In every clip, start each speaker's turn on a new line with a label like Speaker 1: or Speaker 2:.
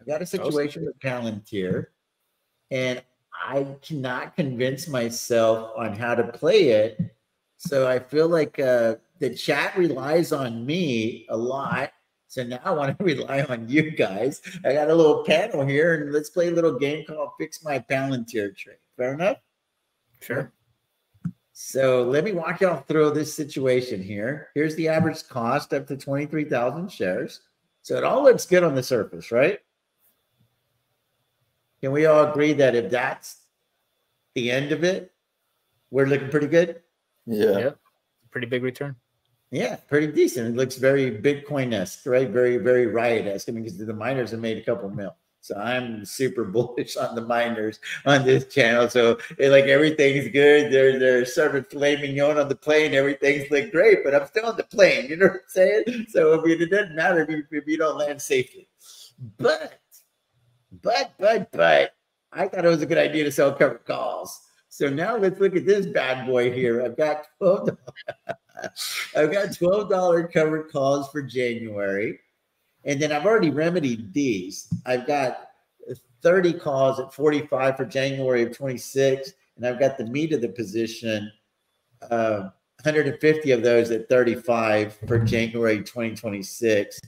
Speaker 1: I've got a situation with Palantir, and I cannot convince myself on how to play it. So I feel like the chat relies on me a lot. So now I want to rely on you guys. I got a little panel here, and let's play a little game called Fix My Palantir Trade. Fair enough?
Speaker 2: Sure.
Speaker 1: So let me walk y'all through this situation here. Here's the average cost up to 23,000 shares. So it all looks good on the surface, right? Can we all agree that if that's the end of it, we're looking pretty good?
Speaker 3: Yeah.
Speaker 2: Yep. Pretty big return.
Speaker 1: Yeah, pretty decent. It looks very Bitcoin-esque, right? Very, very riot-esque. I mean, because the miners have made a couple mil. So I'm super bullish on the miners on this channel. So like everything's good. They're serving filet mignon on the plane. Everything's look great, but I'm still on the plane. You know what I'm saying? So I mean, it doesn't matter if you don't land safely. But I thought it was a good idea to sell covered calls. So now let's look at this bad boy here. I've got $12 covered calls for January. And then I've already remedied these. I've got 30 calls at 45 for January of 26. And I've got the meat of the position, 150 of those at 35 for January 2026.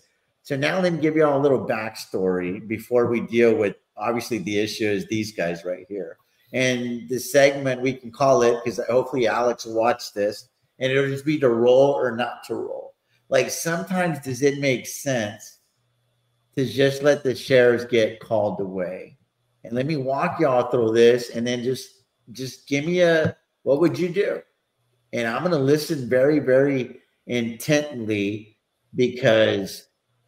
Speaker 1: So now let me give you all a little backstory before we deal with, obviously, the issue is these guys right here. And the segment, we can call it, because hopefully Alex will watch this, and it'll just be to roll or not to roll. Like sometimes does it make sense to just let the shares get called away? And let me walk y'all through this, and then just give me what would you do? And I'm going to listen very, very intently because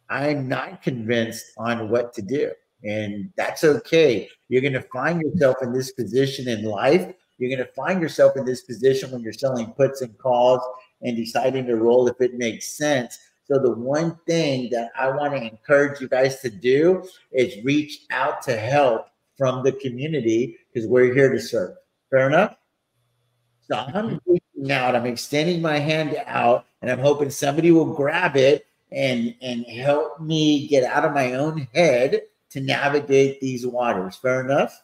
Speaker 1: I'm not convinced on what to do. And that's okay. You're going to find yourself in this position in life. You're going to find yourself in this position when you're selling puts and calls and deciding to roll if it makes sense. So the one thing that I want to encourage you guys to do is reach out to help from the community, because we're here to serve. Fair enough? So I'm reaching out. I'm extending my hand out, and I'm hoping somebody will grab it and help me get out of my own head to navigate these waters. Fair enough?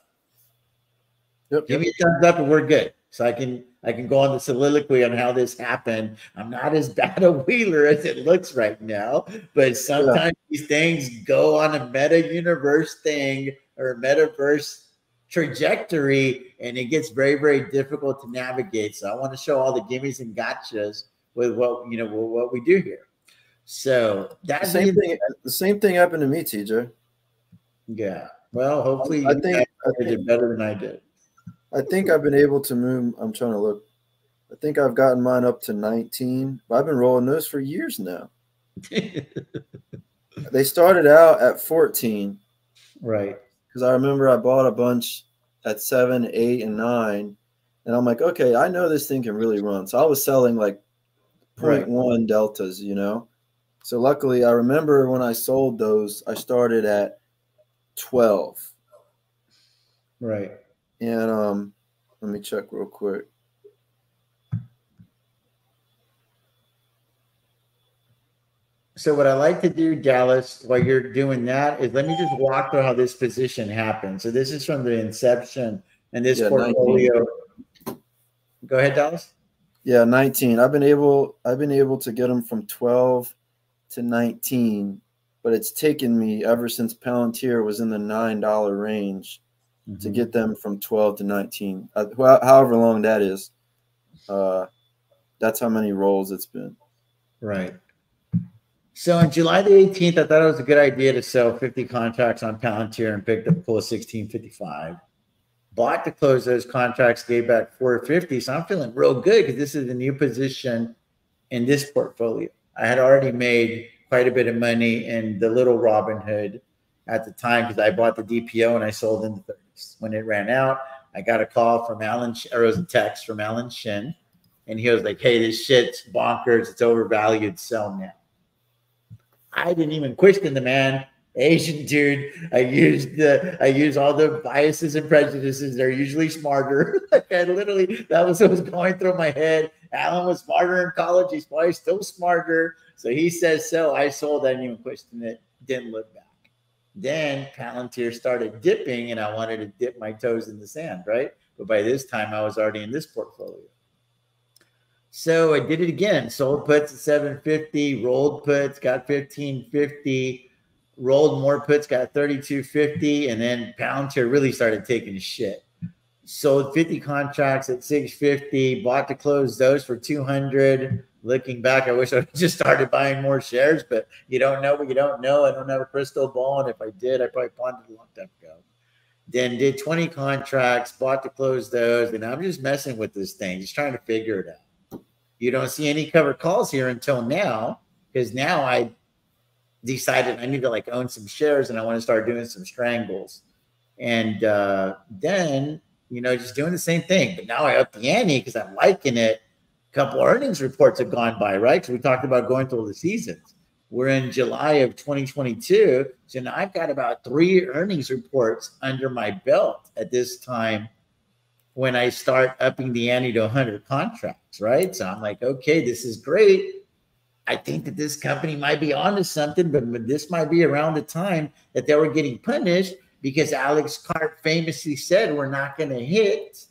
Speaker 3: Yep.
Speaker 1: Give me a thumbs up and we're good. So I can go on the soliloquy on how this happened. I'm not as bad a wheeler as it looks right now, but sometimes these things go on a meta universe thing or metaverse trajectory, and it gets very, very difficult to navigate. So I want to show all the gimmies and gotchas with what we do here. So that's
Speaker 3: the same thing happened to me, TJ.
Speaker 1: Yeah. Well, hopefully
Speaker 3: I think
Speaker 1: you did better than I did.
Speaker 3: I think I've been able to move. I'm trying to look. I think I've gotten mine up to 19. But I've been rolling those for years now. They started out at 14.
Speaker 1: Right.
Speaker 3: Because I remember I bought a bunch at 7, 8, and 9. And I'm like, okay, I know this thing can really run. So I was selling like 0.1 deltas, you know. So luckily, I remember when I sold those, I started at 12.
Speaker 1: Right.
Speaker 3: And let me check real quick.
Speaker 1: So what I like to do, Dallas, while you're doing that, is let me just walk through how this position happened. So this is from the inception, and this portfolio. 19. Go ahead, Dallas.
Speaker 3: Yeah, 19. I've been able to get them from 12 to 19, but it's taken me ever since Palantir was in the $9 range to get them from 12 to 19. However long that is, that's how many rolls it's been.
Speaker 1: Right. So on July the 18th, I thought it was a good idea to sell 50 contracts on Palantir and picked up a full 1655. Bought to close those contracts, gave back 450. So I'm feeling real good because this is a new position in this portfolio. I had already made quite a bit of money in the little Robinhood at the time because I bought the DPO and I sold in the 30s. When it ran out, I got a call from Alan, or it was a text from Alan Shin, and he was like, "Hey, this shit's bonkers. It's overvalued. Sell now." I didn't even question the man. Asian dude. I use all the biases and prejudices. They're usually smarter. Like that was what was going through my head. Alan was smarter in college. He's probably still smarter. So he says so. I sold. I didn't even question it. Didn't look back. Then Palantir started dipping, and I wanted to dip my toes in the sand, right? But by this time, I was already in this portfolio. So I did it again. Sold puts at 750, rolled puts, got 1550, rolled more puts, got 3250, and then Palantir really started taking shit. Sold 50 contracts at 650, bought to close those for 200. Looking back, I wish I just started buying more shares, but you don't know what you don't know. I don't have a crystal ball, and if I did, I probably pawned it a long time ago. Then did 20 contracts, bought to close those, and I'm just messing with this thing, just trying to figure it out. You don't see any covered calls here until now, because now I decided I need to like own some shares and I want to start doing some strangles. And then, you know, just doing the same thing. But now I up the ante because I'm liking it. A couple earnings reports have gone by, right? Because we talked about going through the seasons. We're in July of 2022. So now I've got about 3 earnings reports under my belt at this time when I start upping the ante to 100 contracts, right? So I'm like, okay, this is great. I think that this company might be onto something, but this might be around the time that they were getting punished because Alex Karp famously said we're not going to hit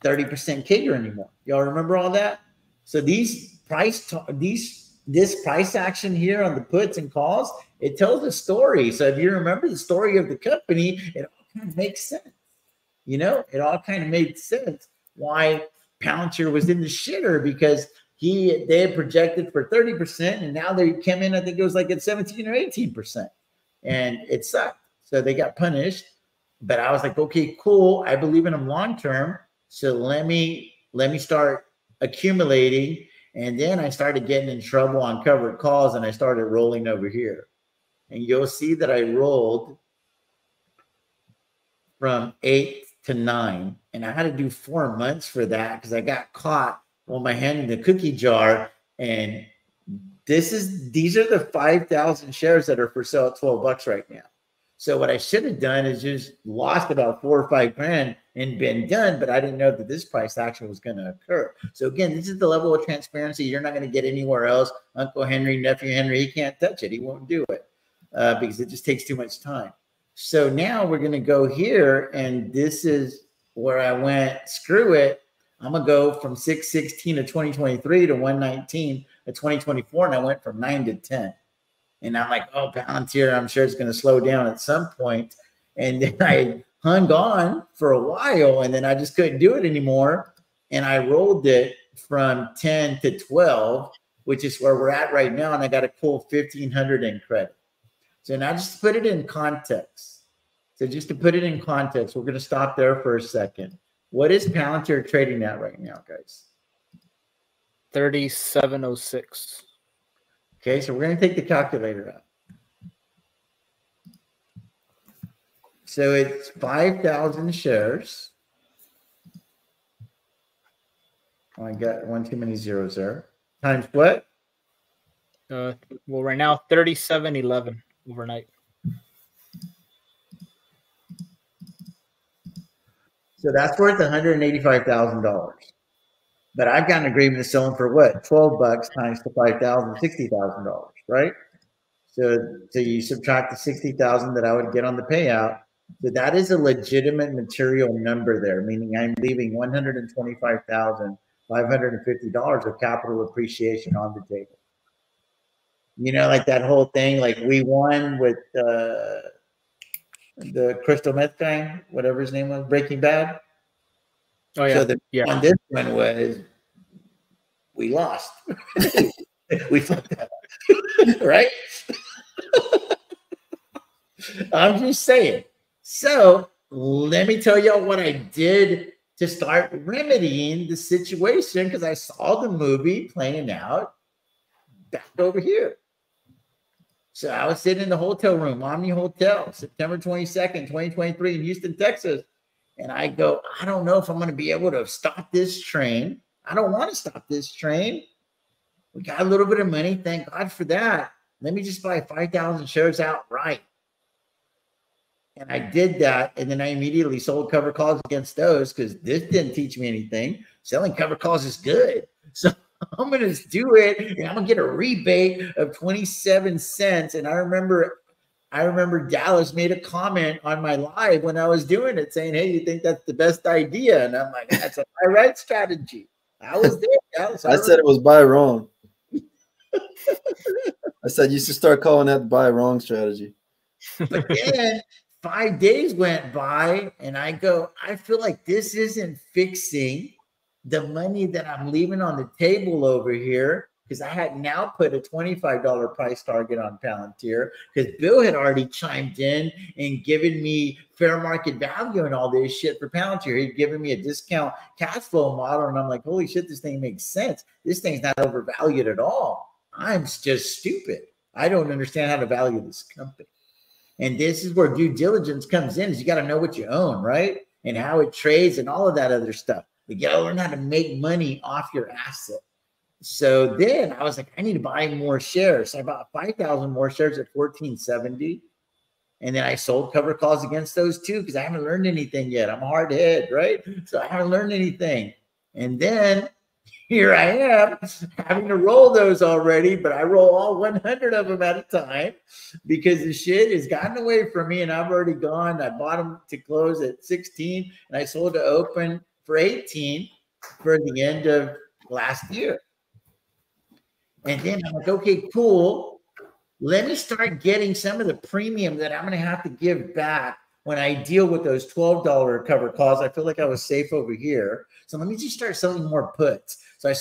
Speaker 1: 30% CAGR anymore. Y'all remember all that? So this price action here on the puts and calls, it tells a story. So if you remember the story of the company, it all kind of makes sense. You know, it all kind of made sense why Palantir was in the shitter because they had projected for 30%, and now they came in, I think it was like at 17 or 18%. And it sucked. So they got punished. But I was like, okay, cool. I believe in them long term. So let me start accumulating. And then I started getting in trouble on covered calls, and I started rolling over here. And you'll see that I rolled from 8 to 9, and I had to do 4 months for that because I got caught with my hand in the cookie jar. And these are the 5,000 shares that are for sale at $12 right now. So what I should have done is just lost about 4 or 5 grand and been done, but I didn't know that this price action was going to occur. So again, this is the level of transparency you're not going to get anywhere else. Uncle Henry, nephew Henry, he can't touch it. He won't do it because it just takes too much time. So now we're going to go here, and this is where I went, screw it. I'm going to go from 616 of 2023 to 119 of 2024, and I went from 9 to 10. And I'm like, oh, Palantir, I'm sure it's going to slow down at some point. And then I hung on for a while, and then I just couldn't do it anymore. And I rolled it from 10 to 12, which is where we're at right now, and I got a cool 1,500 in credit. So now just to put it in context. So just to put it in context, we're going to stop there for a second. What is Palantir trading at right now, guys?
Speaker 2: 3706.
Speaker 1: Okay, so we're going to take the calculator out. So it's 5,000 shares. Oh, I got one too many zeros there. Times what?
Speaker 2: Well, right now, 3711 overnight.
Speaker 1: So that's worth $185,000. But I've got an agreement to sell them for what? $12 times the 5,000, $60,000, right? So you subtract the 60,000 that I would get on the payout. So that is a legitimate material number there, meaning I'm leaving $125,550 of capital appreciation on the table. You know, like that whole thing, like we won with the crystal meth guy, whatever his name was, Breaking Bad.
Speaker 2: Oh, yeah.
Speaker 1: So on this one was we lost. We fucked up. Right? I'm just saying. So let me tell y'all what I did to start remedying the situation because I saw the movie playing out back over here. So I was sitting in the hotel room, Omni Hotel, September 22nd, 2023 in Houston, Texas. And I go, I don't know if I'm going to be able to stop this train. I don't want to stop this train. We got a little bit of money. Thank God for that. Let me just buy 5,000 shares outright. And I did that. And then I immediately sold cover calls against those because this didn't teach me anything. Selling cover calls is good. So I'm going to do it. And I'm going to get a rebate of 27 cents. And I remember I remember Dallas made a comment on my live when I was doing it saying, hey, you think that's the best idea? And I'm like, that's a buy right strategy. I was there, Dallas.
Speaker 3: I said it was buy wrong. I said you should start calling that the buy wrong strategy.
Speaker 1: But then 5 days went by and I feel like this isn't fixing the money that I'm leaving on the table over here, because I had now put a $25 price target on Palantir, because Bill had already chimed in and given me fair market value and all this shit for Palantir. He'd given me a discount cash flow model, and I'm like, holy shit, this thing makes sense. This thing's not overvalued at all. I'm just stupid. I don't understand how to value this company. And this is where due diligence comes in, is you got to know what you own, right? And how it trades and all of that other stuff. You got to learn how to make money off your asset. So then I was like, I need to buy more shares. So I bought 5,000 more shares at $14.70. And then I sold cover calls against those too, because I haven't learned anything yet. I'm a hard head, right? So I haven't learned anything. And then here I am having to roll those already, but I roll all 100 of them at a time because the shit has gotten away from me and I've already gone. I bought them to close at 16 and I sold to open for 18 for the end of last year. And then I'm like, okay, cool. Let me start getting some of the premium that I'm going to have to give back when I deal with those $12 cover calls. I feel like I was safe over here. So let me just start selling more puts. So I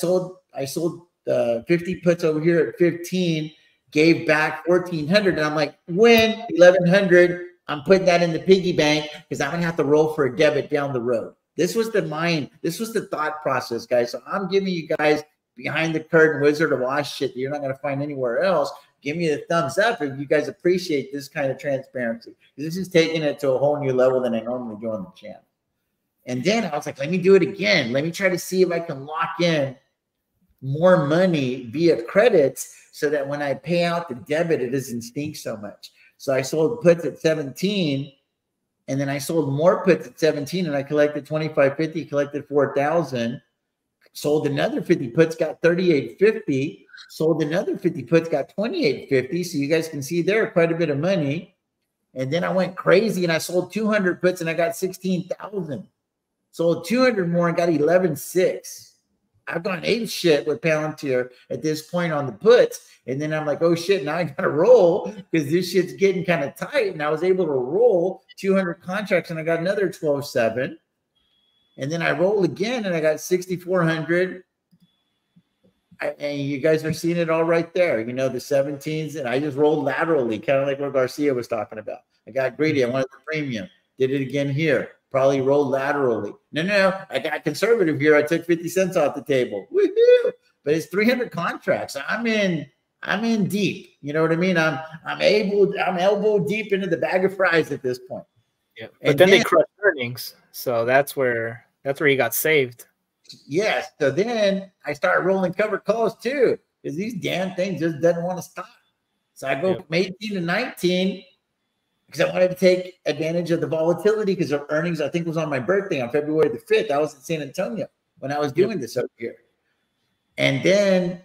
Speaker 1: sold 50 puts over here at 15, gave back 1,400. And I'm like, win 1,100. I'm putting that in the piggy bank because I'm going to have to roll for a debit down the road. This was the mind. This was the thought process, guys. So I'm giving you guys behind the curtain Wizard of Oz shit that you're not going to find anywhere else. Give me a thumbs up if you guys appreciate this kind of transparency. This is taking it to a whole new level than I normally do on the channel. And then I was like, let me do it again. Let me try to see if I can lock in more money via credits so that when I pay out the debit, it doesn't stink so much. So I sold puts at 17, and then I sold more puts at 17, and I collected 25.50, collected 4,000. Sold another 50 puts, got 38.50. Sold another 50 puts, got 28.50. So you guys can see there quite a bit of money. And then I went crazy and I sold 200 puts and I got 16,000. Sold 200 more and got 11.6. I've gone ape shit with Palantir at this point on the puts. And then I'm like, oh shit, now I got to roll because this shit's getting kind of tight. And I was able to roll 200 contracts and I got another 12.7. And then I roll again and I got 6,400. And you guys are seeing it all right there. You know, the 17s. And I just rolled laterally, kind of like what Garcia was talking about. I got greedy. I wanted the premium. Did it again here. Probably rolled laterally. No. I got conservative here. I took 50 cents off the table. Woohoo! But it's 300 contracts. I'm in deep. You know what I mean? I'm elbow deep into the bag of fries at this point.
Speaker 2: Yeah. But then they crushed earnings. So that's where you got saved.
Speaker 1: Yes. So then I started rolling cover calls too, because these damn things just doesn't want to stop. So I go from 18 to 19 because I wanted to take advantage of the volatility because of earnings. I think it was on my birthday on February the 5th. I was in San Antonio when I was doing this over here. And then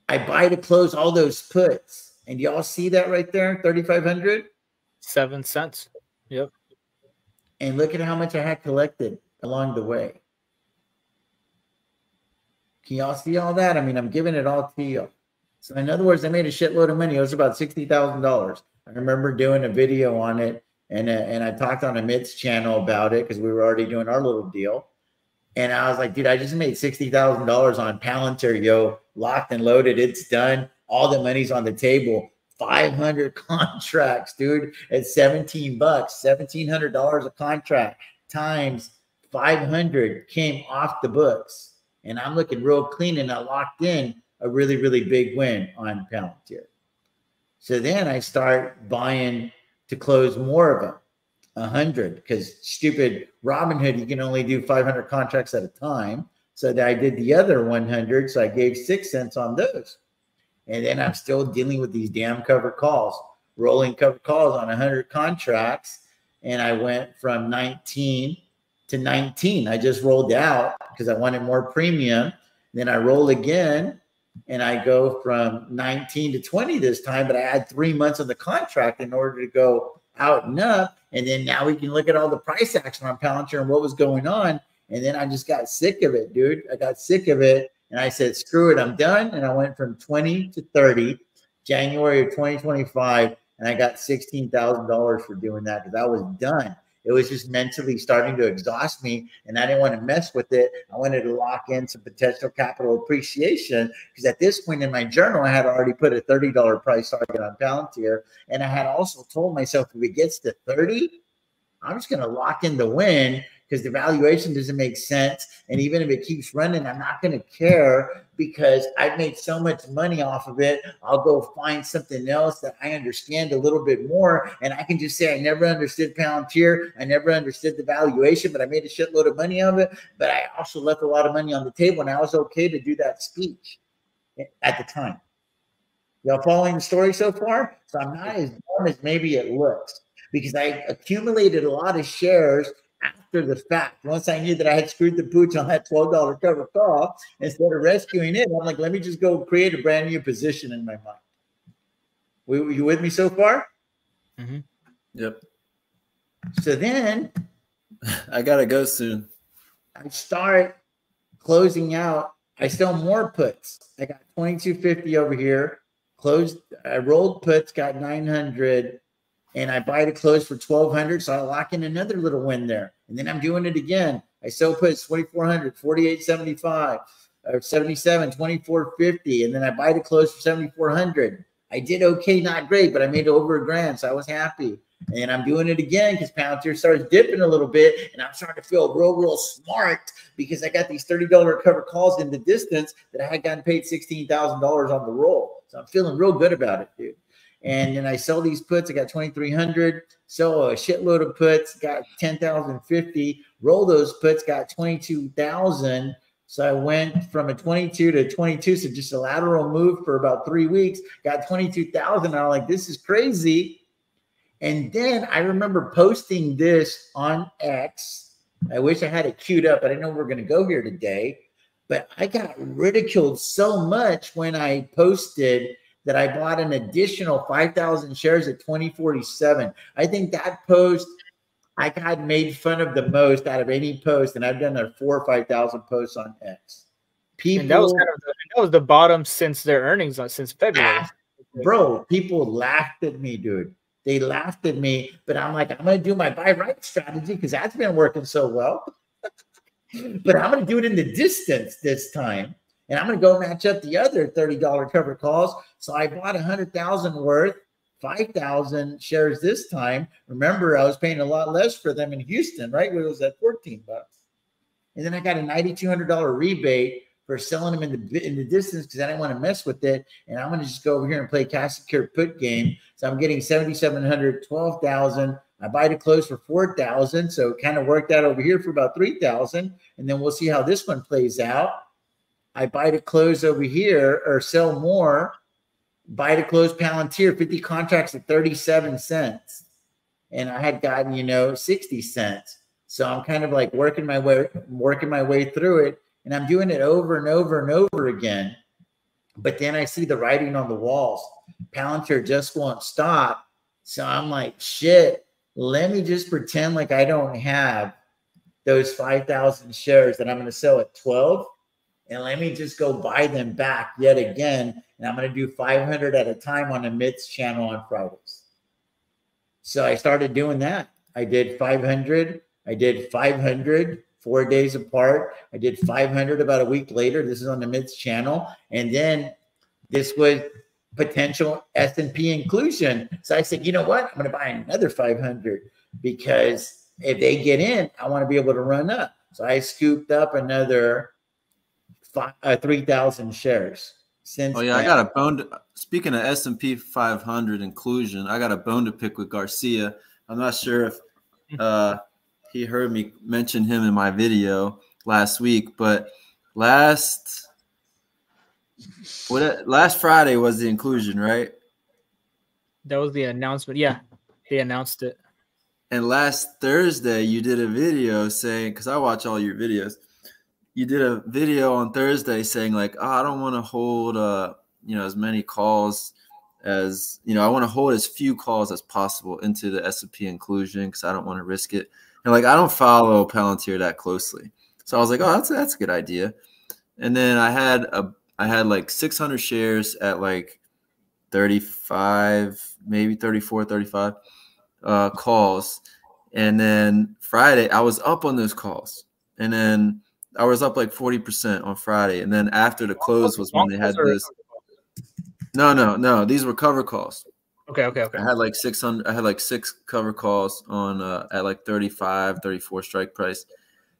Speaker 1: I buy to close all those puts. And y'all see that right there? 3,500?
Speaker 2: 7 cents. Yep.
Speaker 1: And look at how much I had collected along the way. Can y'all see all that? I mean, I'm giving it all to you. So in other words, I made a shitload of money. It was about $60,000. I remember doing a video on it, and I talked on Amit's channel about it because we were already doing our little deal. And I was like, dude, I just made $60,000 on Palantir, yo, locked and loaded. It's done. All the money's on the table. 500 contracts, dude, at 17 bucks, $1,700 a contract times 500 came off the books. And I'm looking real clean, and I locked in a really, really big win on Palantir. So then I start buying to close more of them, 100, because stupid Robinhood, you can only do 500 contracts at a time. So I did the other 100. So I gave 6 cents on those. And then I'm still dealing with these damn cover calls, rolling cover calls on 100 contracts. And I went from 19 to 19. I just rolled out because I wanted more premium. Then I roll again. and I go from 19 to 20 this time, but I had 3 months on the contract in order to go out and up. And then now we can look at all the price action on Palantir and what was going on. And then I just got sick of it, dude. I got sick of it. And I said, screw it, I'm done. And I went from 20 to 30, January of 2025. And I got $16,000 for doing that because I was done. It was just mentally starting to exhaust me, and I didn't want to mess with it. I wanted to lock in some potential capital appreciation because at this point in my journal, I had already put a $30 price target on Palantir, and I had also told myself if it gets to 30, I'm just going to lock in the win because the valuation doesn't make sense. And even if it keeps running, I'm not going to care because I've made so much money off of it. I'll go find something else that I understand a little bit more. And I can just say, I never understood Palantir. I never understood the valuation, but I made a shitload of money on it. But I also left a lot of money on the table, and I was okay to do that speech at the time. Y'all following the story so far? So I'm not as dumb as maybe it looks, because I accumulated a lot of shares after the fact. Once I knew that I had screwed the pooch on that $12 cover call, instead of rescuing it, I'm like, let me just go create a brand new position in my mind. Were you with me so far?
Speaker 3: Mm-hmm. Yep.
Speaker 1: So then
Speaker 3: I got to go soon.
Speaker 1: I start closing out. I sell more puts. I got 2250 over here. Closed. I rolled puts, got 900. And I buy to close for 1,200, so I lock in another little win there. And then I'm doing it again. I sell puts 2,400, 48.75, or 77, 24.50, and then I buy to close for 7,400. I did okay, not great, but I made over $1,000, so I was happy. And I'm doing it again because Palantir starts dipping a little bit, and I'm starting to feel real smart because I got these $30 cover calls in the distance that I had gotten paid $16,000 on the roll. So I'm feeling real good about it, dude. And then I sell these puts. I got 2,300. Sell a shitload of puts. Got 10,050. Roll those puts. Got 22,000. So I went from a 22 to 22. So just a lateral move for about 3 weeks. Got 22,000. And I'm like, this is crazy. And then I remember posting this on X. I wish I had it queued up. I didn't know we were going to go here today. But I got ridiculed so much when I posted that I bought an additional 5,000 shares at 2047. I think that post I got made fun of the most out of any post, and I've done 4,000 or 5,000 posts on X. People,
Speaker 2: and that was the bottom since their earnings since February.
Speaker 1: Bro, people laughed at me, dude. They laughed at me, but I'm like, I'm gonna do my buy right strategy because that's been working so well. But I'm gonna do it in the distance this time. And I'm going to go match up the other $30 cover calls. So I bought 100,000 worth, 5,000 shares this time. Remember, I was paying a lot less for them in Houston, right? It was at $14. And then I got a $9,200 rebate for selling them in the distance because I didn't want to mess with it. And I'm going to just go over here and play cash secure put game. So I'm getting 7,700, 12,000. I buy to close for 4,000. So it kind of worked out over here for about 3,000. And then we'll see how this one plays out. I buy to close over here or sell more, buy to close Palantir, 50 contracts at 37 cents. And I had gotten, 60 cents. So I'm kind of like working my way through it. And I'm doing it over and over and over again. But then I see the writing on the walls. Palantir just won't stop. So I'm like, shit, let me just pretend like I don't have those 5,000 shares that I'm going to sell at 12. And let me just go buy them back yet again. And I'm going to do 500 at a time on the MITS channel on Fridays. So I started doing that. I did 500. I did 500 4 days apart. I did 500 about a week later. This is on the MITS channel. And then this was potential S&P inclusion. So I said, you know what? I'm going to buy another 500 because if they get in, I want to be able to run up. So I scooped up another 3,000 shares since.
Speaker 3: Oh yeah, I got a bone. Speaking of S&P 500 inclusion, I got a bone to pick with Garcia. I'm not sure if he heard me mention him in my video last week, but last Friday was the inclusion, right?
Speaker 2: That was the announcement. Yeah, they announced it.
Speaker 3: And last Thursday, you did a video saying, because I watch all your videos, you did a video on Thursday saying like, oh, I don't want to hold as many calls as I want to hold as few calls as possible into the S&P inclusion because I don't want to risk it. And like I don't follow Palantir that closely, so I was like, oh, that's a good idea. And then I had like 600 shares at like 35, maybe 34, 35 calls. And then Friday, I was up on those calls. And then I was up like 40% on Friday. And then after the close was when they had this. No. These were cover calls.
Speaker 2: Okay.
Speaker 3: I had like 600. I had like 6 cover calls on at like 35, 34 strike price.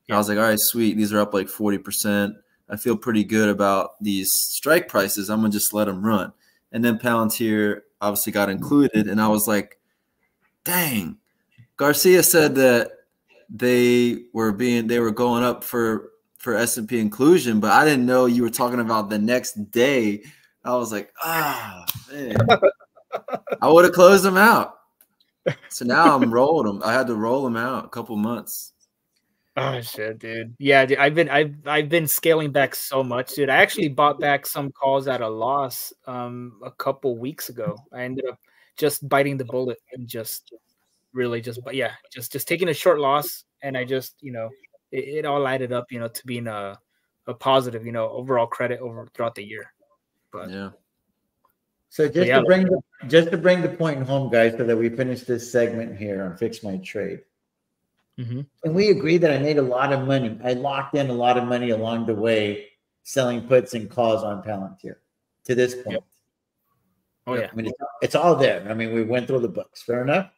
Speaker 3: Yeah. I was like, all right, sweet. These are up like 40%. I feel pretty good about these strike prices. I'm going to just let them run. And then Palantir obviously got included. And I was like, dang. Garcia said that they were going up for S&P inclusion, but I didn't know you were talking about the next day. I was like, man. I would have closed them out. So now I'm rolling them. I had to roll them out a couple months.
Speaker 2: Oh shit, dude. Yeah, dude, I've been scaling back so much, dude. I actually bought back some calls at a loss a couple weeks ago. I ended up just biting the bullet and just taking a short loss, and I just it all added up to being a positive overall credit throughout the year. But
Speaker 3: yeah.
Speaker 1: So just to bring the point home, guys, so that we finish this segment here on Fix My Trade.
Speaker 2: Mm-hmm.
Speaker 1: And we agree that I made a lot of money. I locked in a lot of money along the way, selling puts and calls on Palantir to this point.
Speaker 2: Yep. Oh yeah.
Speaker 1: I mean, it's all there. I mean, we went through the books. Fair enough.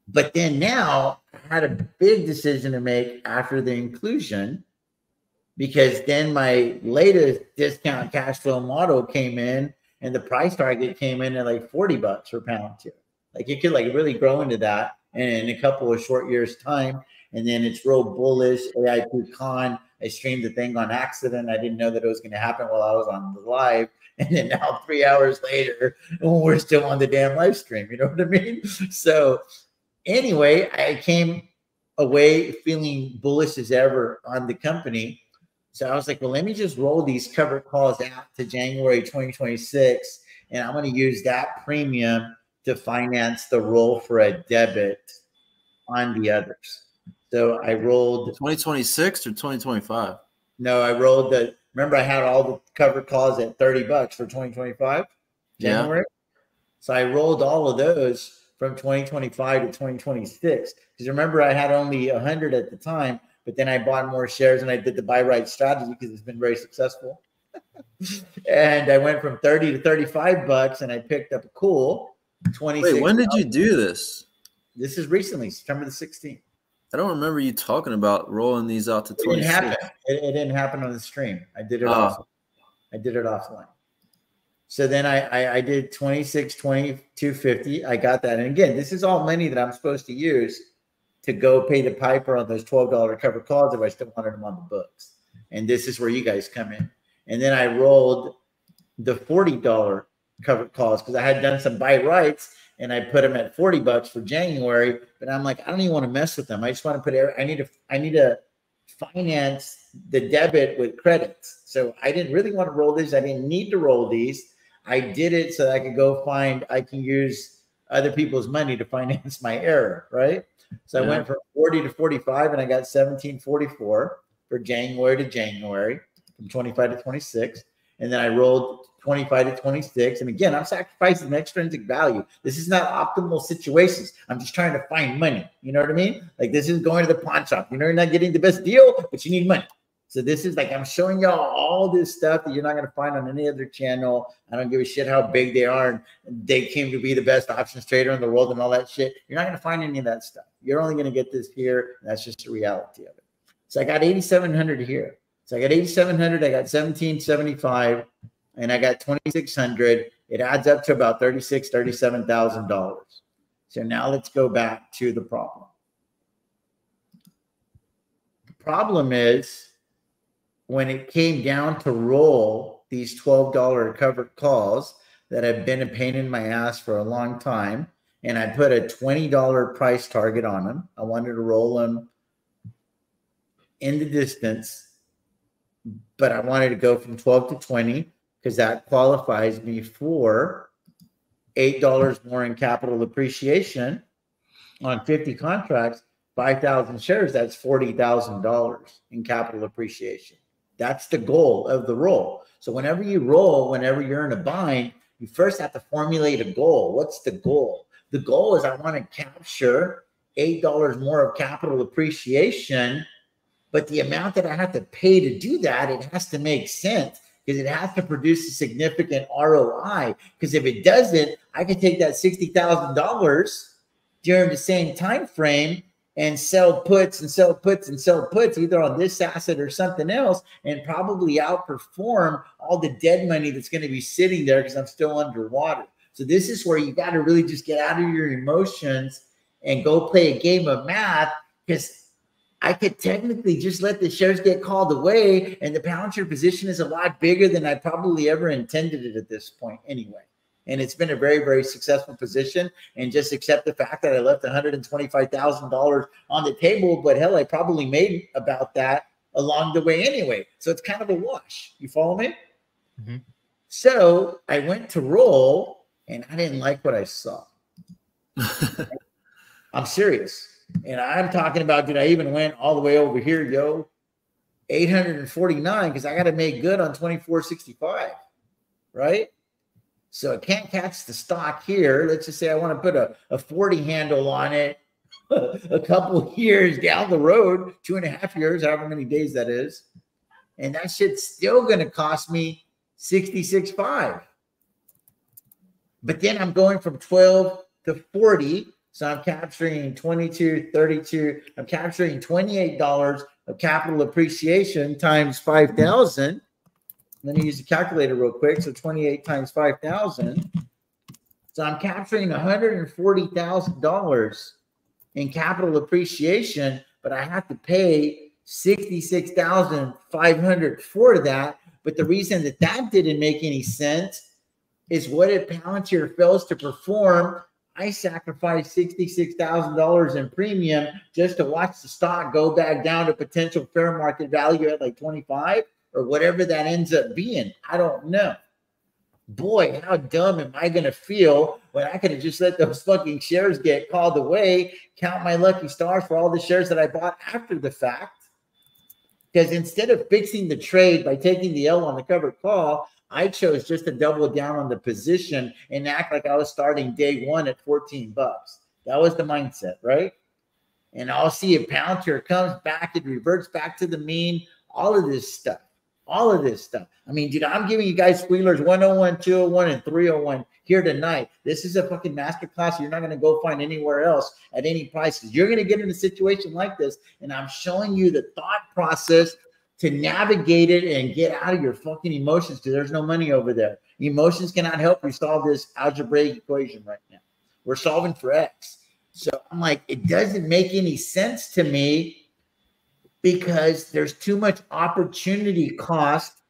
Speaker 1: But then now I had a big decision to make after the inclusion, because then my latest discount cash flow model came in and the price target came in at like $40 for Palantir. Like it could like really grow into that in a couple of short years time. And then it's real bullish. AIP Con, I streamed the thing on accident. I didn't know that it was going to happen while I was on the live. And then now 3 hours later, we're still on the damn live stream. You know what I mean? So anyway, I came away feeling bullish as ever on the company. So I was like, well, let me just roll these covered calls out to January 2026. And I'm going to use that premium to finance the roll for a debit on the others. So I rolled
Speaker 3: 2026 or 2025.
Speaker 1: No, I rolled remember I had all the covered calls at $30 for 2025 January. Yeah. So I rolled all of those from 2025 to 2026. Because remember, I had only 100 at the time, but then I bought more shares and I did the buy right strategy because it's been very successful. And I went from 30 to $35 and I picked up a cool 26.
Speaker 3: Wait, when did you do this?
Speaker 1: This is recently, September the 16th.
Speaker 3: I don't remember you talking about rolling these out to 26.
Speaker 1: It didn't happen on the stream. I did it offline. I did it offline. So then I did 26, 20, 250. I got that. And again, this is all money that I'm supposed to use to go pay the piper on those $12 covered calls if I still wanted them on the books. And this is where you guys come in. And then I rolled the $40 covered calls because I had done some buy rights and I put them at $40 for January. But I'm like, I don't even want to mess with them. I just want to put I need to finance the debit with credits. So I didn't really want to roll these. I didn't need to roll these. I did it so that I can use other people's money to finance my error, right? So I went from 40 to 45 and I got 1744 for January to January, from 25 to 26. And then I rolled 25 to 26. And again, I'm sacrificing the extrinsic value. This is not optimal situations. I'm just trying to find money. You know what I mean? Like this is going to the pawn shop. You know, you're not getting the best deal, but you need money. So this is like, I'm showing y'all all this stuff that you're not going to find on any other channel. I don't give a shit how big they are. And they came to be the best options trader in the world and all that shit. You're not going to find any of that stuff. You're only going to get this here. That's just the reality of it. So I got 8,700 here. So I got 8,700. I got 1,775 and I got 2,600. It adds up to about $37,000. So now let's go back to the problem. The problem is, when it came down to roll these $12 covered calls that have been a pain in my ass for a long time, and I put a $20 price target on them. I wanted to roll them in the distance, but I wanted to go from 12 to 20 because that qualifies me for $8 more in capital appreciation on 50 contracts, 5,000 shares. That's $40,000 in capital appreciation. That's the goal of the roll. So whenever you roll, whenever you're in a bind, you first have to formulate a goal. What's the goal? The goal is I want to capture $8 more of capital appreciation, but the amount that I have to pay to do that, it has to make sense because it has to produce a significant ROI. Because if it doesn't, I can take that $60,000 during the same time frame and sell puts and sell puts and sell puts, either on this asset or something else, and probably outperform all the dead money that's going to be sitting there because I'm still underwater. So this is where you got to really just get out of your emotions and go play a game of math, because I could technically just let the shares get called away, and the Palantir position is a lot bigger than I probably ever intended it at this point anyway. And it's been a very, very successful position, and just accept the fact that I left $125,000 on the table, but hell, I probably made about that along the way anyway. So it's kind of a wash. You follow me?
Speaker 2: Mm-hmm.
Speaker 1: So I went to roll, and I didn't like what I saw. I'm serious. And I'm talking about, dude, I even went all the way over here, yo, 849, because I got to make good on 2465, right? So I can't catch the stock here. Let's just say I want to put a 40 handle on it a couple years down the road, 2.5 years, however many days that is. And that shit's still going to cost me 66.5. But then I'm going from 12 to 40. So I'm capturing 22, 32. I'm capturing $28 of capital appreciation times 5,000. Let me use the calculator real quick. So 28 times 5,000. So I'm capturing $140,000 in capital appreciation, but I have to pay $66,500 for that. But the reason that that didn't make any sense is, what if Palantir fails to perform? I sacrificed $66,000 in premium just to watch the stock go back down to potential fair market value at like 25 or whatever that ends up being. I don't know. Boy, how dumb am I going to feel when I could have just let those fucking shares get called away, count my lucky stars for all the shares that I bought after the fact. Because instead of fixing the trade by taking the L on the covered call, I chose just to double down on the position and act like I was starting day one at 14 bucks. That was the mindset, right? And I'll see if Palantir comes back, it reverts back to the mean, all of this stuff. All of this stuff. I mean, dude, I'm giving you guys squealers 101, 201, and 301 here tonight. This is a fucking masterclass you're not going to go find anywhere else at any price, because you're going to get in a situation like this, and I'm showing you the thought process to navigate it and get out of your fucking emotions, because there's no money over there. Emotions cannot help you solve this algebraic equation right now. We're solving for X. So I'm like, it doesn't make any sense to me, because there's too much opportunity cost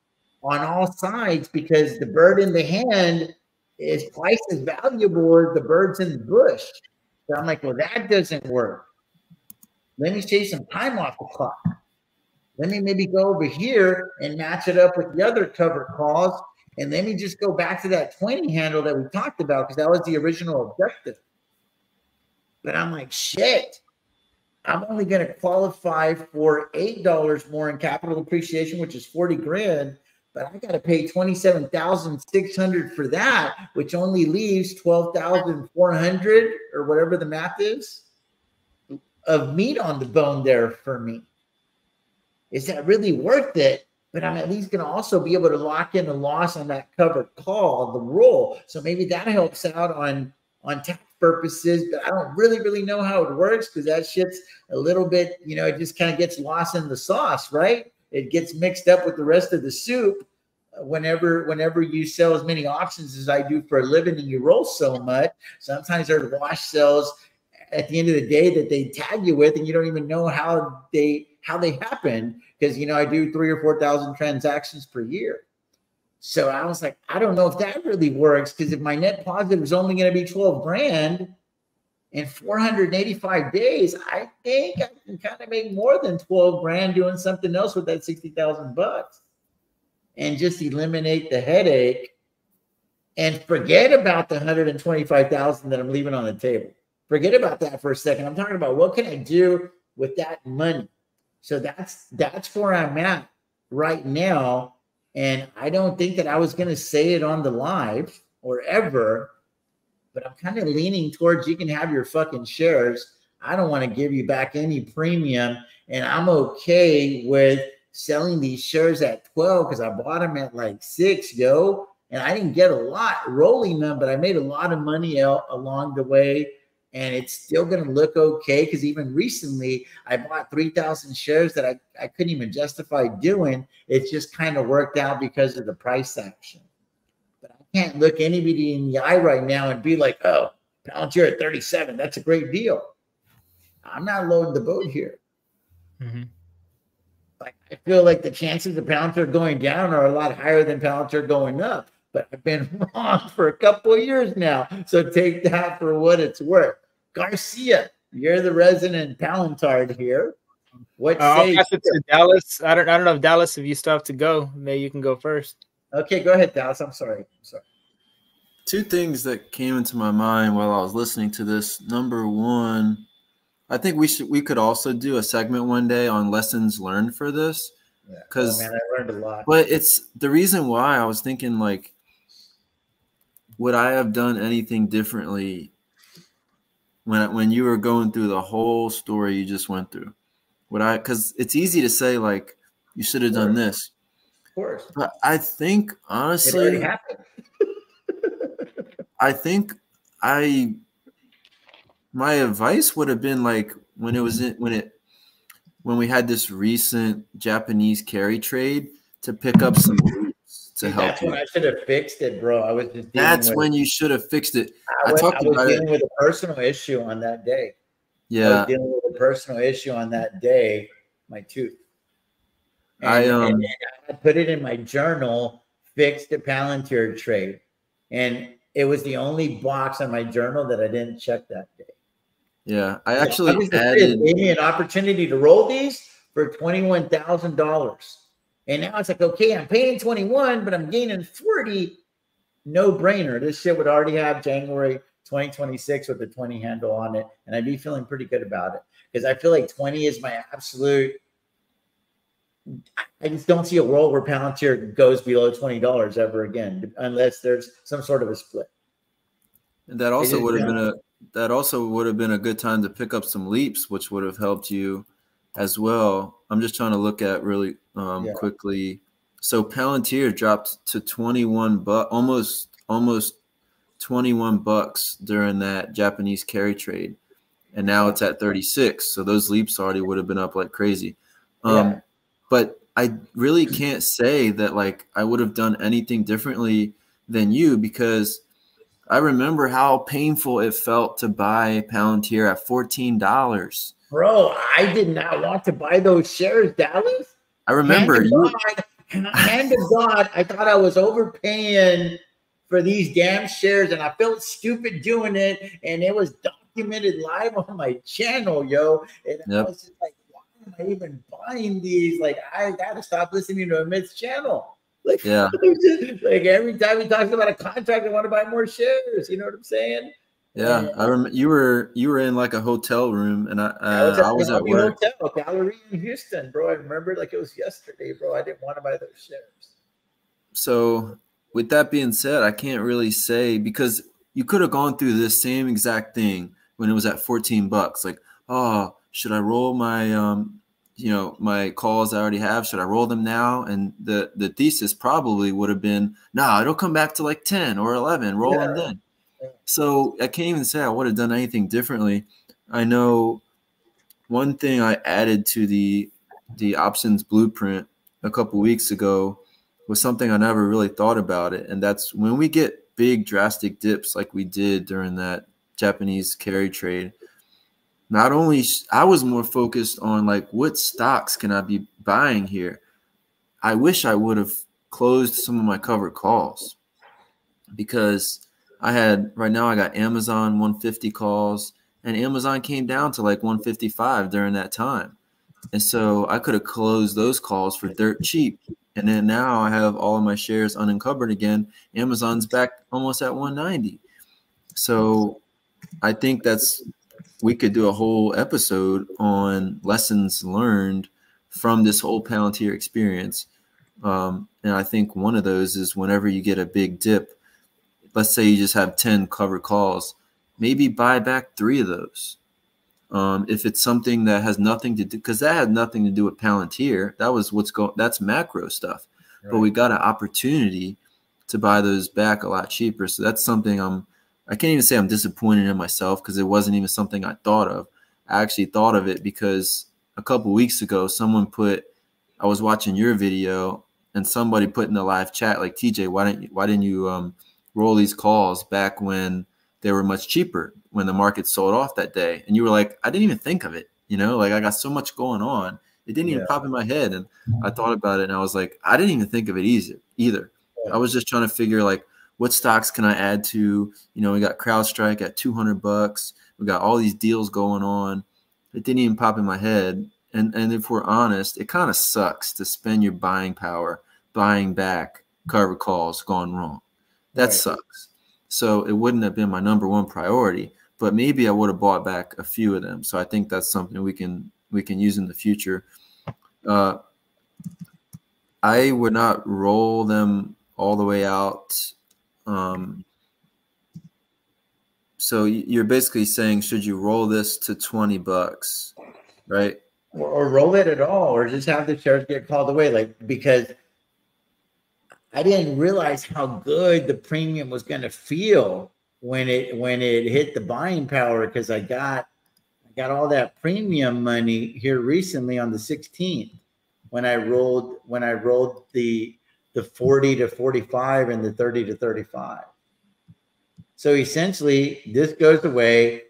Speaker 1: on all sides, because the bird in the hand is twice as valuable as the birds in the bush. So I'm like, well, that doesn't work. Let me take some time off the clock. Let me maybe go over here and match it up with the other covered calls. And let me just go back to that 20 handle that we talked about, because that was the original objective. But I'm like, shit. I'm only going to qualify for $8 more in capital appreciation, which is 40 grand, but I got to pay 27,600 for that, which only leaves 12,400 or whatever the math is of meat on the bone there for me. Is that really worth it? But I'm at least going to also be able to lock in a loss on that covered call, the roll. So maybe that helps out on tax purposes, but I don't really know how it works, because that shit's a little bit, you know, it just kind of gets lost in the sauce, right? It gets mixed up with the rest of the soup whenever you sell as many options as I do for a living and you roll so much. Sometimes there are wash sales at the end of the day that they tag you with, and you don't even know how they happen, because, you know, I do 3,000 or 4,000 transactions per year. So I was like, I don't know if that really works, because if my net positive is only going to be 12 grand, in 485 days, I think I can kind of make more than 12 grand doing something else with that 60,000 bucks and just eliminate the headache and forget about the 125,000 that I'm leaving on the table. Forget about that for a second. I'm talking about what can I do with that money? So that's where I'm at right now. And I don't think that I was going to say it on the live or ever, but I'm kind of leaning towards you can have your fucking shares. I don't want to give you back any premium. And I'm okay with selling these shares at 12 because I bought them at like 6, yo. And I didn't get a lot rolling them, but I made a lot of money out along the way. And it's still going to look okay because even recently I bought 3,000 shares that I couldn't even justify doing. It just kind of worked out because of the price action. But I can't look anybody in the eye right now and be like, oh, Palantir at 37, that's a great deal. I'm not loading the boat here.
Speaker 2: Mm-hmm.
Speaker 1: Like, I feel like the chances of Palantir going down are a lot higher than Palantir going up. But I've been wrong for a couple of years now. So take that for what it's worth. Garcia, you're the resident Palantard here. What
Speaker 2: I'll
Speaker 1: say
Speaker 2: pass it to Dallas. I don't know if Dallas, if you still have to go, maybe you can go first.
Speaker 1: Okay, go ahead, Dallas. I'm sorry.
Speaker 3: 2 things that came into my mind while I was listening to this. Number one, I think we could also do a segment one day on lessons learned for this. Because
Speaker 1: man, I learned a lot.
Speaker 3: But it's the reason why I was thinking, like, would I have done anything differently when you were going through the whole story you just went through? Because it's easy to say, like, you should have done this.
Speaker 1: Of course.
Speaker 3: But I think, honestly,
Speaker 1: it already happened.
Speaker 3: I think my advice would have been, like, when we had this recent Japanese carry trade, to pick up some leads to help
Speaker 1: that's
Speaker 3: you.
Speaker 1: When I should have fixed it, bro. I was just
Speaker 3: when you should have fixed it.
Speaker 1: I was dealing with a personal issue on that day.
Speaker 3: Yeah.
Speaker 1: I was dealing with a personal issue on that day, my tooth. And I put it in my journal, fixed a Palantir trade. And it was the only box on my journal that I didn't check that day.
Speaker 3: Yeah, I actually gave
Speaker 1: me an opportunity to roll these for $21,000. And now it's like, okay, I'm paying 21, but I'm gaining 40. No brainer. This shit would already have January 2026 with the 20 handle on it. And I'd be feeling pretty good about it because I feel like 20 is my absolute. I just don't see a world where Palantir goes below $20 ever again, unless there's some sort of a split.
Speaker 3: And that also would have been a good time to pick up some leaps, which would have helped you as well. I'm just trying to look at really quickly. So Palantir dropped to 21 almost 21 bucks during that Japanese carry trade, and now it's at 36. So those leaps already would have been up like crazy. But I really can't say that, like, I would have done anything differently than you, because I remember how painful it felt to buy Palantir at $14.
Speaker 1: Bro, I did not want to buy those shares, Dallas.
Speaker 3: I remember
Speaker 1: hand to God, I thought I was overpaying for these damn shares, and I felt stupid doing it. And it was documented live on my channel, yo. And I was just like, why am I even buying these? Like, I gotta stop listening to Amit's channel. Like, like every time he talks about a contract, I want to buy more shares. You know what I'm saying?
Speaker 3: Yeah, I remember you were in like a hotel room, and I was at work.
Speaker 1: Hotel gallery in Houston, bro. I remember like it was yesterday, bro. I didn't want to buy those shares.
Speaker 3: So, with that being said, I can't really say, because you could have gone through this same exact thing when it was at 14 bucks. Like, oh, should I roll my my calls I already have? Should I roll them now? And the thesis probably would have been, nah, it'll come back to like 10 or 11. Roll them then. So I can't even say I would have done anything differently. I know one thing I added to the options blueprint a couple weeks ago was something I never really thought about it. And that's when we get big drastic dips like we did during that Japanese carry trade. Not only I was more focused on like, what stocks can I be buying here? I wish I would have closed some of my covered calls, because right now I got Amazon 150 calls, and Amazon came down to like 155 during that time. And so I could have closed those calls for dirt cheap. And then now I have all of my shares unencumbered again. Amazon's back almost at 190. So I think we could do a whole episode on lessons learned from this whole Palantir experience. And I think one of those is whenever you get a big dip, let's say you just have 10 covered calls, maybe buy back 3 of those. If it's something that has nothing to do, because that had nothing to do with Palantir, that was that's macro stuff. Right. But we got an opportunity to buy those back a lot cheaper. So that's something I can't even say I'm disappointed in myself, because it wasn't even something I thought of. I actually thought of it because a couple weeks ago, I was watching your video and somebody put in the live chat, like, TJ, why didn't you roll these calls back when they were much cheaper, when the market sold off that day? And you were like, I didn't even think of it. Like, I got so much going on. It didn't even pop in my head. And I thought about it and I was like, I didn't even think of it either. I was just trying to figure, like, what stocks can I add to? We got CrowdStrike at $200. We got all these deals going on. It didn't even pop in my head. And if we're honest, it kind of sucks to spend your buying power buying back covered calls gone wrong. That sucks. So it wouldn't have been my number one priority, but maybe I would have bought back a few of them. So I think that's something we can use in the future. I would not roll them all the way out. So you're basically saying, should you roll this to $20, right?
Speaker 1: Or roll it at all, or just have the shares get called away, because I didn't realize how good the premium was going to feel when it hit the buying power, because I got all that premium money here recently on the 16th when I rolled the 40 to 45 and the 30 to 35. So essentially, this goes away.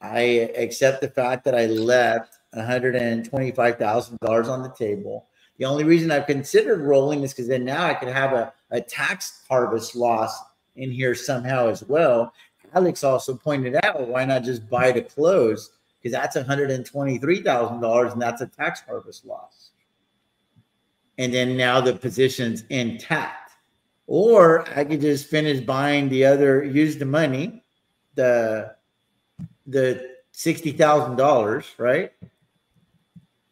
Speaker 1: I accept the fact that I left $125,000 on the table. The only reason I've considered rolling is because then now I could have a tax harvest loss in here somehow as well. Alex also pointed out, why not just buy to close? Because that's $123,000 and that's a tax harvest loss. And then now the position's intact. Or I could just finish buying use the money, the $60,000, right?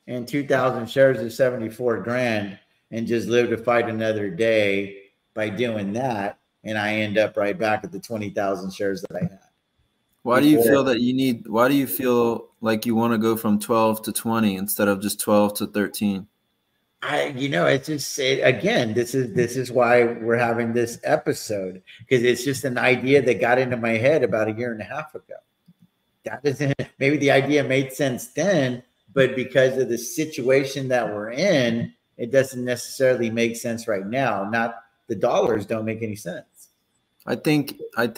Speaker 1: And 2,000 shares is 74 grand, and just live to fight another day by doing that. And I end up right back at the 20,000 shares that I had.
Speaker 3: Why do you feel like you want to go from 12 to 20 instead of just 12 to 13?
Speaker 1: It's just, again, this is why we're having this episode, because it's just an idea that got into my head about a year and a half ago. That isn't, maybe the idea made sense then, but because of the situation that we're in, it doesn't necessarily make sense right now. Not the dollars don't make any sense.
Speaker 3: I think, of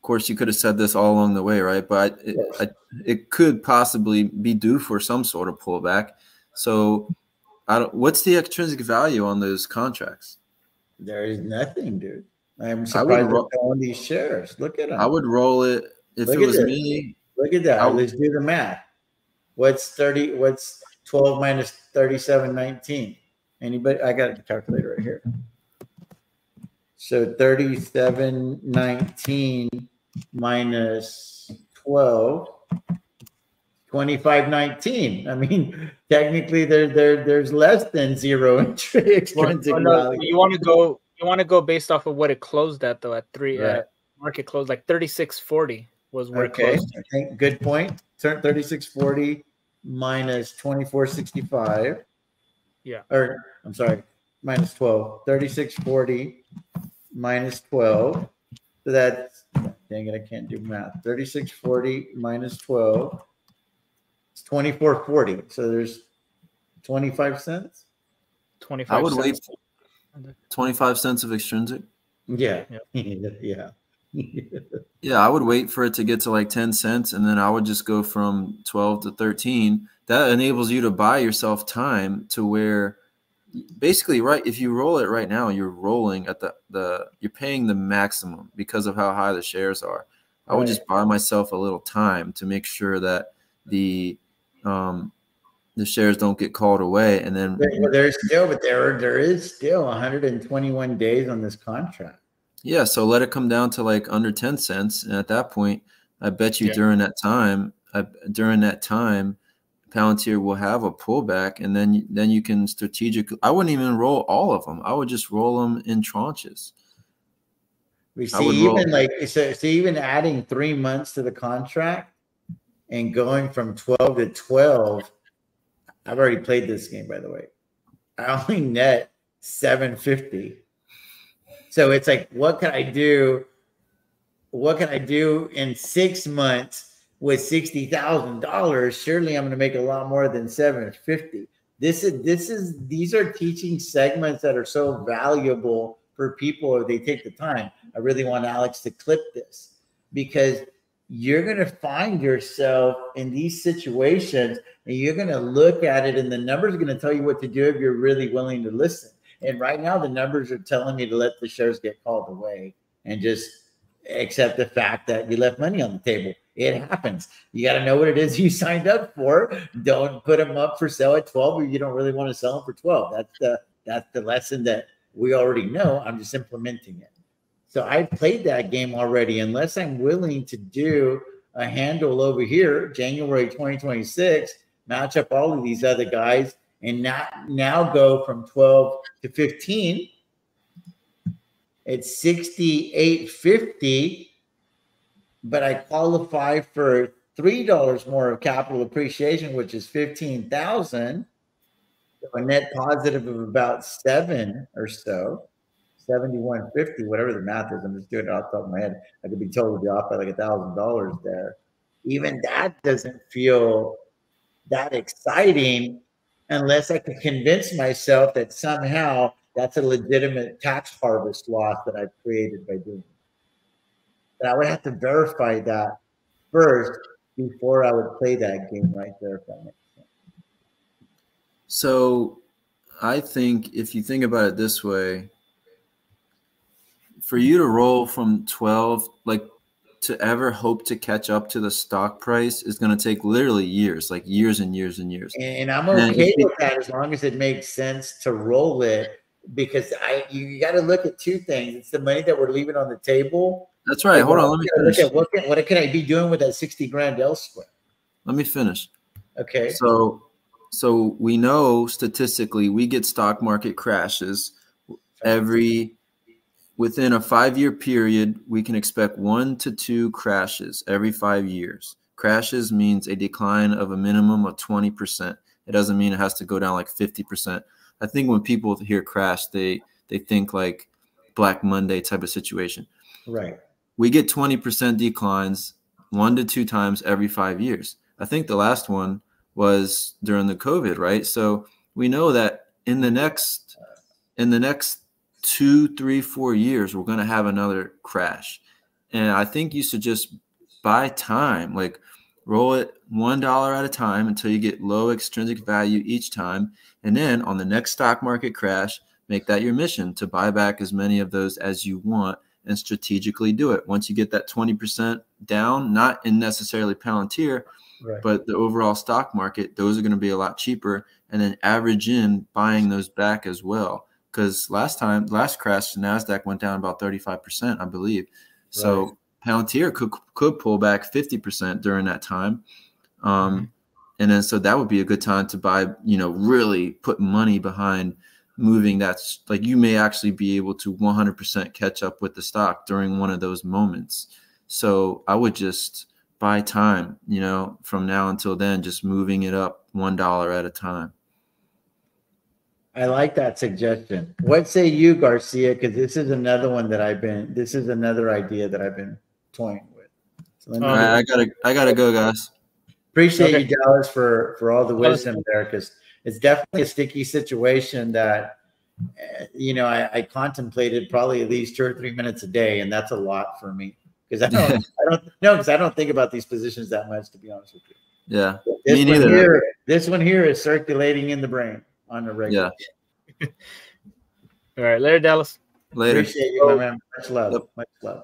Speaker 3: course, you could have said this all along the way, right? But it could possibly be due for some sort of pullback. So what's the extrinsic value on those contracts?
Speaker 1: There is nothing, dude. I'm surprised they're selling these shares. Look at them.
Speaker 3: I would roll it if it was me.
Speaker 1: Look at that. Let's do the math. What's 12 minus 37.19? Anybody? I got a calculator right here. So 37.19 minus 12. 25.19. I mean, technically, there's less than zero extrinsic value.
Speaker 2: You want to go based off of what it closed at, though. At market close, like 36.40 was where it closed.
Speaker 1: I think good point. 36.40 minus 24.65.
Speaker 2: Yeah.
Speaker 1: Or I'm sorry, minus 12. 36.40 minus 12. So that's, dang it, I can't do math. 36.40 minus 12. It's 24.40. So there's 25 cents.
Speaker 2: 25
Speaker 3: I would
Speaker 2: cents.
Speaker 3: wait 25 cents of extrinsic.
Speaker 1: Yeah. Yeah.
Speaker 3: Yeah, I would wait for it to get to like 10 cents, and then I would just go from 12 to 13. That enables you to buy yourself time to where basically, right, if you roll it right now, you're rolling at you're paying the maximum because of how high the shares are. I would just buy myself a little time to make sure that the shares don't get called away. And then
Speaker 1: there is still 121 days on this contract.
Speaker 3: Yeah, so let it come down to like under 10 cents, and at that point, I bet you during that time, Palantir will have a pullback, and then you can strategically. I wouldn't even roll all of them. I would just roll them in tranches.
Speaker 1: We see even adding 3 months to the contract and going from 12 to 12. I've already played this game, by the way. I only net 750. So it's like, what can I do? What can I do in 6 months with $60,000? Surely I'm going to make a lot more than 750. These are teaching segments that are so valuable for people if they take the time. I really want Alex to clip this, because you're going to find yourself in these situations and you're going to look at it, and the numbers are going to tell you what to do if you're really willing to listen. And right now the numbers are telling me to let the shares get called away and just accept the fact that you left money on the table. It happens. You got to know what it is you signed up for. Don't put them up for sale at 12 if you don't really want to sell them for 12. That's the lesson that we already know. I'm just implementing it. So I played that game already. Unless I'm willing to do a handle over here, January 2026, match up all of these other guys, and now go from 12 to 15. It's 68.50, but I qualify for $3 more of capital appreciation, which is 15,000. So a net positive of about 7 or so, 71.50, whatever the math is. I'm just doing it off the top of my head. I could be totally off by like $1,000 there. Even that doesn't feel that exciting unless I can convince myself that somehow that's a legitimate tax harvest loss that I've created by doing it. But I would have to verify that first before I would play that game right there, if that makes sense.
Speaker 3: So I think if you think about it this way, for you to roll from 12, like to ever hope to catch up to the stock price is going to take literally years, like years and years and years.
Speaker 1: And I'm okay with that as long as it makes sense to roll it, because you got to look at two things. It's the money that we're leaving on the table.
Speaker 3: That's right. Hold on. Let me finish.
Speaker 1: Look at what can I be doing with that 60 grand elsewhere?
Speaker 3: Let me finish.
Speaker 1: Okay.
Speaker 3: So we know statistically we get stock market crashes within a 5-year period. We can expect 1 to 2 crashes every 5 years. Crashes means a decline of a minimum of 20%. It doesn't mean it has to go down like 50%. I think when people hear crash, they think like Black Monday type of situation.
Speaker 1: Right.
Speaker 3: We get 20% declines 1 to 2 times every 5 years. I think the last one was during the COVID, right? So we know that in the next 2, 3, 4 years, we're going to have another crash. And I think you should just buy time, like roll it $1 at a time until you get low extrinsic value each time. And then on the next stock market crash, make that your mission to buy back as many of those as you want and strategically do it. Once you get that 20% down, not in necessarily Palantir, right, but the overall stock market, those are going to be a lot cheaper. And then average in buying those back as well. Because last crash, the NASDAQ went down about 35%, I believe. So right, Palantir could pull back 50% during that time. And then so that would be a good time to buy, really put money behind moving. That's like you may actually be able to 100% catch up with the stock during one of those moments. So I would just buy time, from now until then, just moving it up $1 at a time.
Speaker 1: I like that suggestion. What say you, Garcia? Because this is another one that this is another idea that I've been toying with. So
Speaker 3: all right, I gotta go, guys.
Speaker 1: Appreciate you, Dallas, for all the wisdom there, because it's definitely a sticky situation that, I contemplated probably at least 2 or 3 minutes a day, and that's a lot for me because I don't think about these positions that much, to be honest with you.
Speaker 3: Yeah, me neither.
Speaker 1: This one here is circulating in the brain on a regular.
Speaker 3: Yeah.
Speaker 2: All right, later, Dallas.
Speaker 3: Later.
Speaker 1: Appreciate you, my man. Much love. Much love.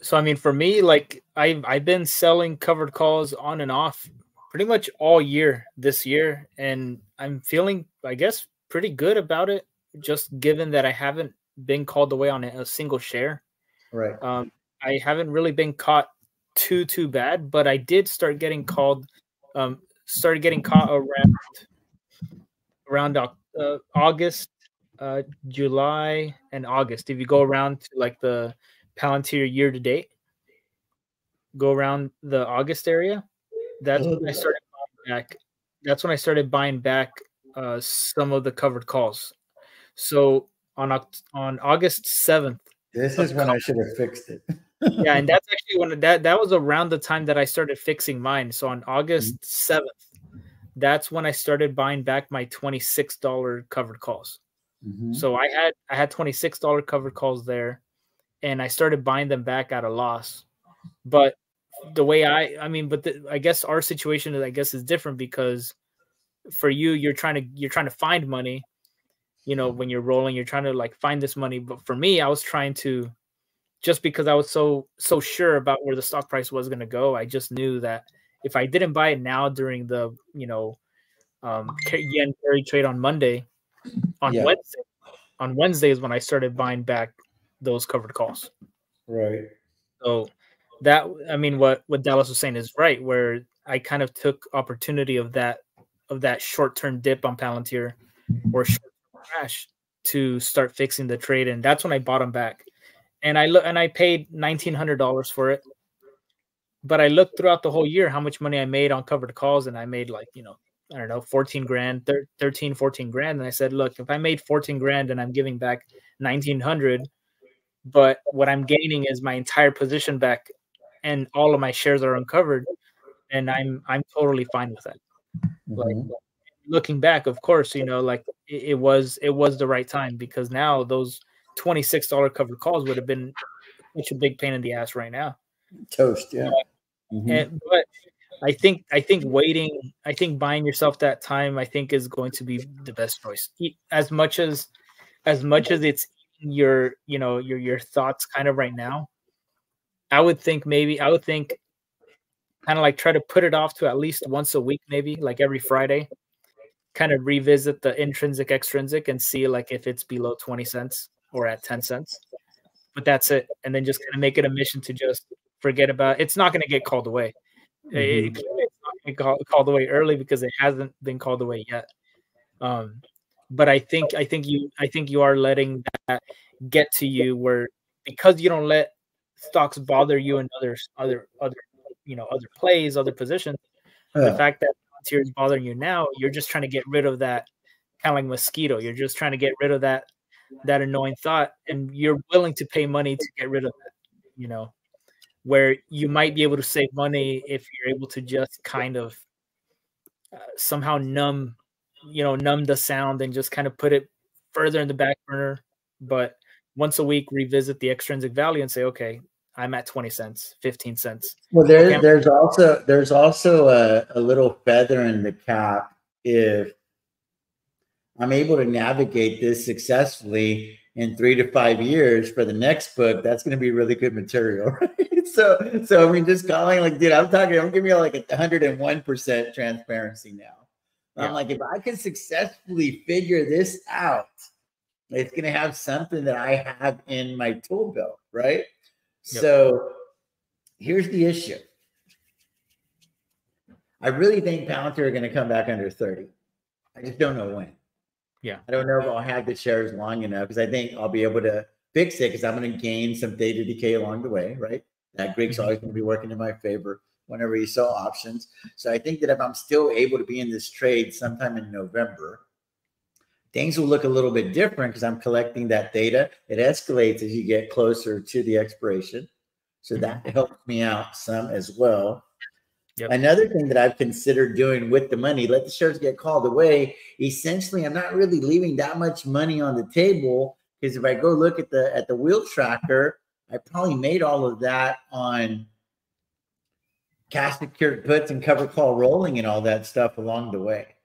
Speaker 2: So I mean, for me, like I've been selling covered calls on and off pretty much all year this year, and I'm feeling, I guess, pretty good about it. Just given that I haven't been called away on a single share.
Speaker 1: Right.
Speaker 2: I haven't really been caught too bad, but I did start getting called. Started getting caught around August, July, and August. If you go around to like the Palantir year to date, go around the August area, that's when I started buying back. That's when I started buying back some of the covered calls. So on August 7th,
Speaker 1: this is when I should have fixed it.
Speaker 2: yeah, and that's actually when that was around the time that I started fixing mine. So on August 7th, that's when I started buying back my $26 covered calls. So I had $26 covered calls there, and I started buying them back at a loss. But the way I guess our situation is different, because for you, you're trying to find money. You know, when you're rolling, you're trying to like find this money. But for me, I was trying to, just because I was so sure about where the stock price was going to go. I just knew that if I didn't buy it now during the yen carry trade on Monday, on Wednesday is when I started buying back those covered calls.
Speaker 1: Right.
Speaker 2: So that, I mean, what Dallas was saying is right, where I kind of took opportunity of that short-term dip on Palantir or short-term crash to start fixing the trade, and that's when I bought them back. And I paid $1,900 for it. But I looked throughout the whole year how much money I made on covered calls, and I made like, I don't know, 14 grand, 13, 14 grand. And I said, look, if I made 14 grand and I'm giving back 1,900, but what I'm gaining is my entire position back and all of my shares are uncovered, and I'm totally fine with that. Like, looking back, of course, like it was the right time, because now those $26 covered calls would have been such a big pain in the ass right now.
Speaker 1: Toast, yeah.
Speaker 2: But I think buying yourself that time, I think, is going to be the best choice. As much as it's your thoughts kind of right now, I would think kind of like try to put it off to at least once a week, maybe like every Friday, kind of revisit the intrinsic extrinsic and see like if it's below 20 cents or at 10 cents. But that's it. And then just kind of make it a mission to just forget about it. It's not going to get called away. It's not going to get called away early because it hasn't been called away yet. But I think you are letting that get to you, where, because you don't let stocks bother you in other plays, other positions. The fact that Frontier is bothering you now, you're just trying to get rid of that, kind of like mosquito. You're just trying to get rid of that annoying thought, and you're willing to pay money to get rid of that. Where you might be able to save money if you're able to just kind of somehow numb the sound and just kind of put it further in the back burner. But once a week, revisit the extrinsic value and say, okay, I'm at 20 cents, 15 cents.
Speaker 1: Well, there's also a little feather in the cap. If I'm able to navigate this successfully in 3 to 5 years for the next book, that's going to be really good material, right? So I mean, just calling like, dude, I'm giving you like 101% transparency now. Yeah. I'm like, if I can successfully figure this out, it's going to have something that I have in my tool belt, right? Yep. So here's the issue. I really think Palantir are going to come back under 30. I just don't know when.
Speaker 2: Yeah.
Speaker 1: I don't know if I'll have the shares long enough, because I think I'll be able to fix it, because I'm going to gain some data decay along the way, right? That Greek's always going to be working in my favor whenever you sell options. So I think that if I'm still able to be in this trade sometime in November, things will look a little bit different, because I'm collecting that data. It escalates as you get closer to the expiration. So that helps me out some as well. Yep. Another thing that I've considered doing with the money, let the shares get called away. Essentially, I'm not really leaving that much money on the table, because if I go look at the wheel tracker, I probably made all of that on cash secured puts and cover call rolling and all that stuff along the way.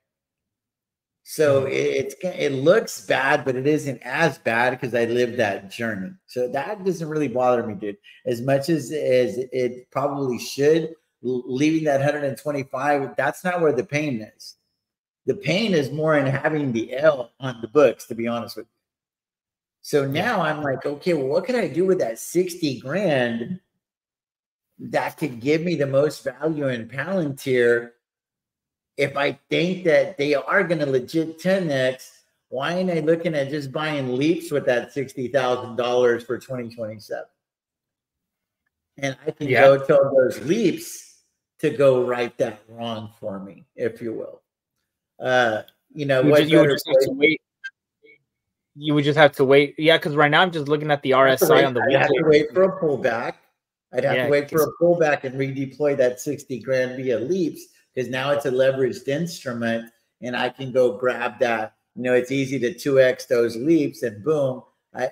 Speaker 1: So it looks bad, but it isn't as bad because I lived that journey. So that doesn't really bother me, dude. As much as it probably should, leaving that 125, that's not where the pain is. The pain is more in having the L on the books, to be honest with you. So now I'm like, okay, well, what can I do with that 60 grand that could give me the most value in Palantir? If I think that they are going to legit 10x, why ain't I looking at just buying leaps with that $60,000 for 2027? And I can go tell those leaps to go right that wrong for me, if you will. You know, what
Speaker 2: you would just have to wait. You would just have to wait. Yeah, because right now I'm just looking at the RSI on the weekly.
Speaker 1: I'd have to wait for a pullback. I'd have to wait for a pullback and redeploy that 60 grand via leaps, because now it's a leveraged instrument and I can go grab that. You know, it's easy to 2x those leaps and boom,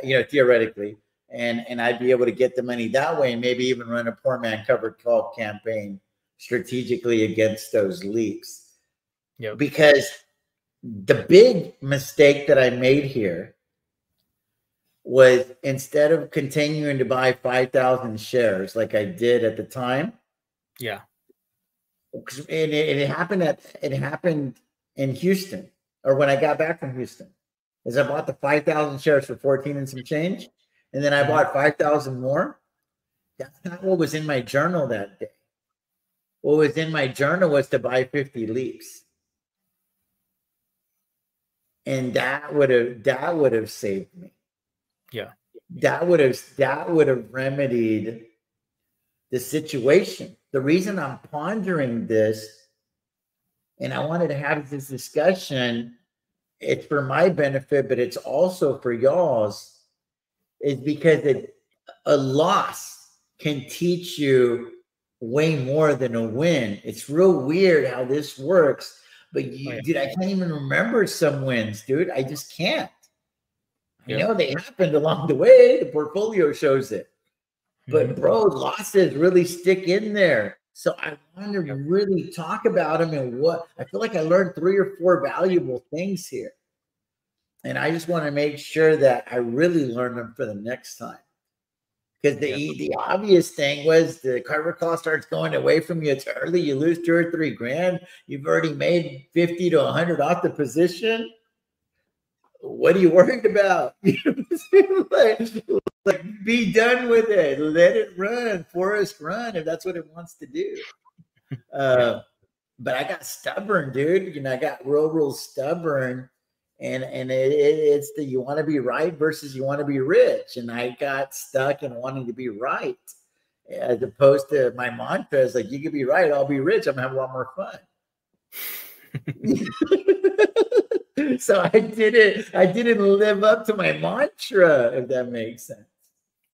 Speaker 1: you know, theoretically. And I'd be able to get the money that way and maybe even run a poor man covered call campaign strategically against those leaps.
Speaker 2: Yep.
Speaker 1: Because the big mistake that I made here was, instead of continuing to buy 5,000 shares like I did at the time.
Speaker 2: Yeah.
Speaker 1: And it happened in Houston, or when I got back from Houston, is I bought the 5,000 shares for 14 and some change. And then I bought 5,000 more. That's not what was in my journal that day. What was in my journal was to buy 50 leaps. And that would have saved me.
Speaker 2: Yeah.
Speaker 1: That would have remedied the situation. The reason I'm pondering this, and I wanted to have this discussion, it's for my benefit, but it's also for y'all's, is because a loss can teach you way more than a win. It's real weird how this works, but dude, I can't even remember some wins, dude. I just can't. I know they happened along the way. The portfolio shows it. But bro, losses really stick in there. So I want to really talk about them, and what I feel like I learned 3 or 4 valuable things here. And I just want to make sure that I really learn them for the next time. Because the obvious thing was, the cover call starts going away from you. It's early. You lose 2 or 3 grand. You've already made 50 to 100 off the position. What are you worried about? like, be done with it. Let it run. Forest run, if that's what it wants to do. But I got stubborn, dude. You know, I got real stubborn. And it's the, you want to be right versus you want to be rich. And I got stuck in wanting to be right, as opposed to my mantra is like, you can be right, I'll be rich, I'm gonna have a lot more fun. So I didn't live up to my mantra, if that makes sense.